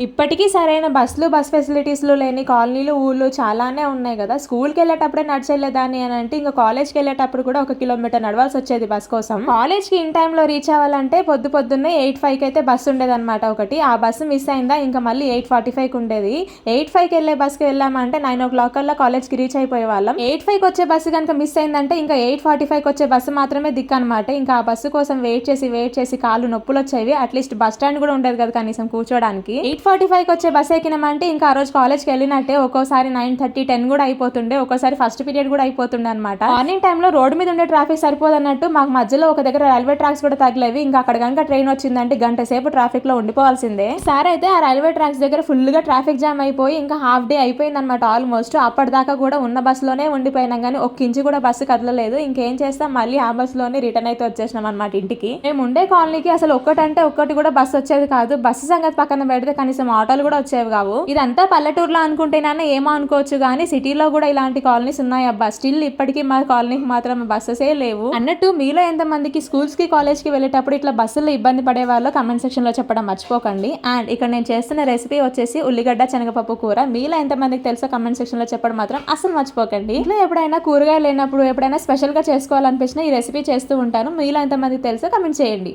ఇప్పటికీ సరైన బస్ ఫెసిలిటీస్‌లు లేని కాలనీలు, ఊర్లు చాలానే ఉన్నాయి గదా! స్కూల్‌కెళ్ళేటప్పుడే నడిచెళ్ళేదాన్ని అనంటే, ఇంక కాలేజ్‌కెళ్ళేటప్పుడు కూడా 1 కిలోమీటర్ నడవాల్సొచ్చేది బస్ కోసం. కాలేజ్‌కి ఇన్ టైమ్‌లో రీచ్ అవ్వాలంటే పొద్దున్నే 8:05కి అయితే బస్ ఉండేదనమాట ఒకటి. ఆ బస్సు మిస్ అయిందా ఇంక మళ్ళీ 8:45కి ఉండేది. 8:05కి వెళ్ళే బస్‌కి వెళ్ళామంటే 9:00 కల్లా కాలేజ్‌కి రీచ్ అయిపోయేవాళ్ళం. 8:05కి వచ్చే బస్సు గనుక మిస్ అయిందంటే ఇంకా 8:45కి వచ్చే బస్సు మాత్రమే దిక్కనమాట. ఇంకా ఆ బస్సు కోసం వెయిట్ చేసి కాళ్ళు నొప్పులొచ్చేవి. అట్‌లీస్ట్ బస్ స్టాండ్ కూడా ఉండేది కదా కనీసం కూర్చోడానికి. 8:45కి వచ్చే బస్ ఎక్కినామంటే ఇంకా ఆ రోజు కాలేజ్కి వెళ్ళినట్టే. ఒక్కోసారి 9:30, 10 కూడా అయిపోతుండే. ఒక్కోసారి ఫస్ట్ పీరియడ్ కూడా అయిపోతుండే అనమాట. మార్నింగ్ టైంలో రోడ్డు మీద ఉండే ట్రాఫిక్ సరిపోదన్నట్టు మాకు మధ్యలో ఒక దగ్గర రైల్వే ట్రాక్స్ కూడా తగిలేవి. ఇంకా అక్కడ కనుక ట్రైన్ వచ్చిందంటే గంట సేపు ట్రాఫిక్ లో ఉండిపోవాల్సిందే. సార్ అయితే ఆ రైల్వే ట్రాక్స్ దగ్గర ఫుల్ గా ట్రాఫిక్ జామ్ అయిపోయి ఇంకా హాఫ్ డే అయిపోయింది అనమాట ఆల్మోస్ట్. అప్పటిదాకా కూడా ఉన్న బస్సులోనే ఉండిపోయినాం కానీ ఒక్క ఇంచు కూడా బస్సు కదలలేదు. ఇంకేం చేస్తాం, మళ్ళీ ఆ బస్సులోనే రిటర్న్ అయితే వచ్చేసినాం అనమాట ఇంటికి. మేము ఉండే కాలనీకి అసలు ఒక్కటంటే ఒక్కటి కూడా బస్సు వచ్చేది కాదు. బస్సు సంగతి పక్కన పెడితే కనీసం ఆటోలు కూడా వచ్చేవి కావు. ఇదంతా పల్లెటూరులో అనుకుంటేనే ఏమో అనుకోవచ్చు కానీ సిటీలో కూడా ఇలాంటి కాలనీస్ ఉన్నాయి అబ్బా. స్టిల్ ఇప్పటికీ మా కాలనీకి మాత్రం బస్సెసే లేవు. అన్నట్టు మీలో ఎంత మందికి స్కూల్స్ కి కాలేజ్ కి వెళ్ళేటప్పుడు ఇట్లా బస్సుల్లో ఇబ్బంది పడే వాళ్ళు కమెంట్ సెక్షన్ లో చెప్పడం మర్చిపోకండి. అండ్ ఇక్కడ నేను చేస్తున్న రెసిపీ వచ్చేసి ఉల్లిగడ్డ శనగపప్పు కూర. మీలో ఎంత మందికి తెలుసో కమెంట్ సెక్షన్ లో చెప్పడం మాత్రం అసలు మర్చిపోకండి. ఇట్లా ఎప్పుడైనా కూరగాయలు లేనప్పుడు ఎప్పుడైనా స్పెషల్ గా చేసుకోవాలనిపించినా ఈ రెసిపీ చేస్తూ ఉంటాను. మీలో ఎంత మందికి తెలుసో కమెంట్ చేయండి.